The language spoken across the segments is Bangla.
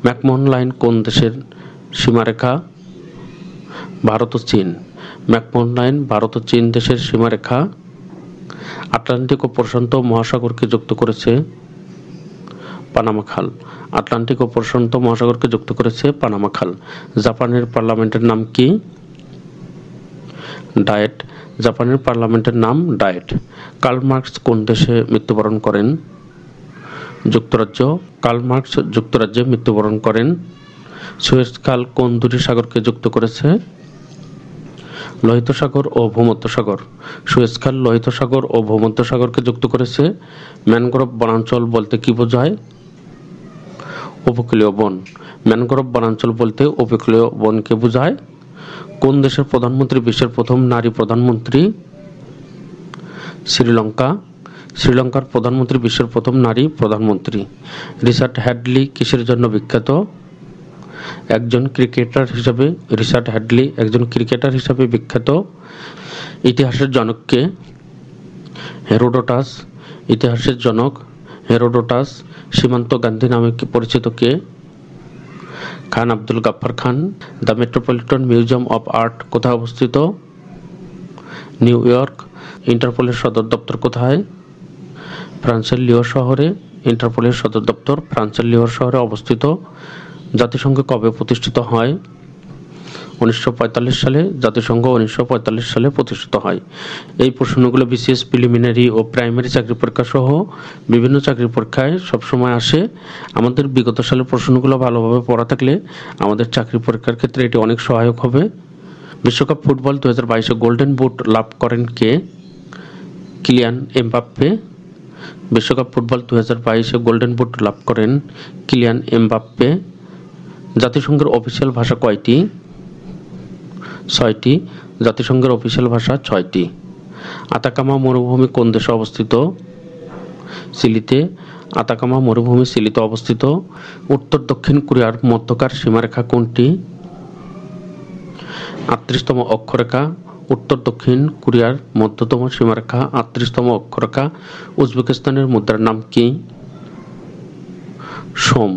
ম্যাকমোহন লাইন কোন দেশের সীমারেখা? ভারত ও চীন। ম্যাকমোহন লাইন ভারত ও চীন দেশের সীমারেখা। আটলান্টিক ও প্রশান্ত মহাসাগরকে যুক্ত করেছে পানামা খাল। আটলান্টিক ও প্রশান্ত মহাসাগরকে যুক্ত করেছে পানামা খাল। জাপানের পার্লামেন্টের নাম কি? ডায়েট। জাপানের পার্লামেন্টের নাম ডায়েট। কার্ল মার্কস কোন দেশে মৃত্যুবরণ করেন? যুক্তরাজ্য। কার্ল মার্কস যুক্তরাজ্যে মৃত্যুবরণ করেন। সুয়েজ খাল কোন দুটি সাগরকে যুক্ত করেছে? লোহিত সাগর ও ভূমধ্যসাগর। সুয়েজ খাল লোহিত সাগর ও ভূমধ্যসাগরকে যুক্ত করেছে। ম্যানগ্রোভ বনাঞ্চল বলতে কি বোঝায়? উপকূলীয় বন। ম্যানগ্রোভ বনাঞ্চল বলতে উপকূলীয় বনকে বোঝায়। কোন দেশের প্রধানমন্ত্রী বিশ্বের প্রথম নারী প্রধানমন্ত্রী? শ্রীলঙ্কা। শ্রীলঙ্কার প্রধানমন্ত্রী বিশ্বের প্রথম নারী প্রধানমন্ত্রী। রিচার্ড হ্যাডলি কিসের জন্য বিখ্যাত? একজন ক্রিকেটার হিসাবে। রিচার্ড হ্যাডলি একজন ক্রিকেটার হিসাবে বিখ্যাত। ইতিহাসের জনক কে? হেরোডোটাস। ইতিহাসের জনক হেরোডোটাস। সীমান্ত গান্ধী নামে পরিচিত কে? Khan Abdul Gaffar Khan. The Metropolitan Museum of Art কোথায় অবস্থিত? New York. ইন্টারপোলের সদর দপ্তর কোথায়? ফ্রান্সের লিও শহরে। ইন্টারপোলের সদর দপ্তর ফ্রান্সের লিও শহরে অবস্থিত। জাতিসংঘ কবে প্রতিষ্ঠিত হয়? 1945 সালে। জাতিসংঘ 1945 সালে প্রতিষ্ঠিত হয়। এই প্রশ্নগুলো বিসিএস প্রিলিমিনারি ও প্রাইমারি চাকরি পরীক্ষা সহ বিভিন্ন চাকরি পরীক্ষায় সবসময় আসে। আমাদের বিগত সালের প্রশ্নগুলো ভালোভাবে পড়া থাকলে আমাদের চাকরি পরীক্ষার ক্ষেত্রে এটি অনেক সহায়ক হবে। বিশ্বকাপ ফুটবল 2022-এ গোল্ডেন বুট লাভ করেন কে? Kylian Mbappe. বিশ্বকাপ ফুটবল 2022-এ গোল্ডেন বুট লাভ করেন কিলিয়ান এমবাপ্পে। জাতিসংঘের অফিসিয়াল ভাষা কয়টি? 6টি। জাতিসংঘের অফিসিয়াল ভাষা 6টি। আতাকামা মরুভূমি কোন দেশে অবস্থিত? চিলিতে। আতাকামা মরুভূমি চিলিতে অবস্থিত। উত্তর দক্ষিণ কোরিয়ার মধ্যকার সীমারেখা কোনটি? 38তম অক্ষরেখা। উত্তর দক্ষিণ কোরিয়ার মধ্যতম সীমারেখা 38তম অক্ষরেখা। উজবেকিস্তানের মুদ্রার নাম কি? সোম।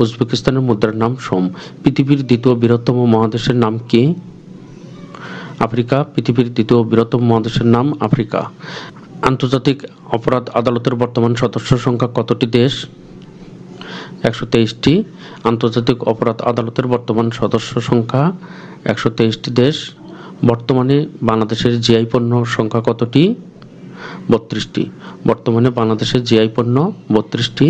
উজবেকিস্তানের মুদ্রার নাম সোম। পৃথিবীর দ্বিতীয় বৃহত্তম মহাদেশের নাম কি? আফ্রিকা। পৃথিবীর দ্বিতীয় বৃহত্তম মহাদেশের নাম আফ্রিকা। আন্তর্জাতিক অপরাধ আদালতের বর্তমান সদস্য সংখ্যা কতটি দেশ? 123টি। আন্তর্জাতিক অপরাধ আদালতের বর্তমান সদস্য সংখ্যা 123টি দেশ। বর্তমানে বাংলাদেশের জিআই পণ্য সংখ্যা কতটি? 32টি। বর্তমানে বাংলাদেশের জিআই পণ্য 32টি।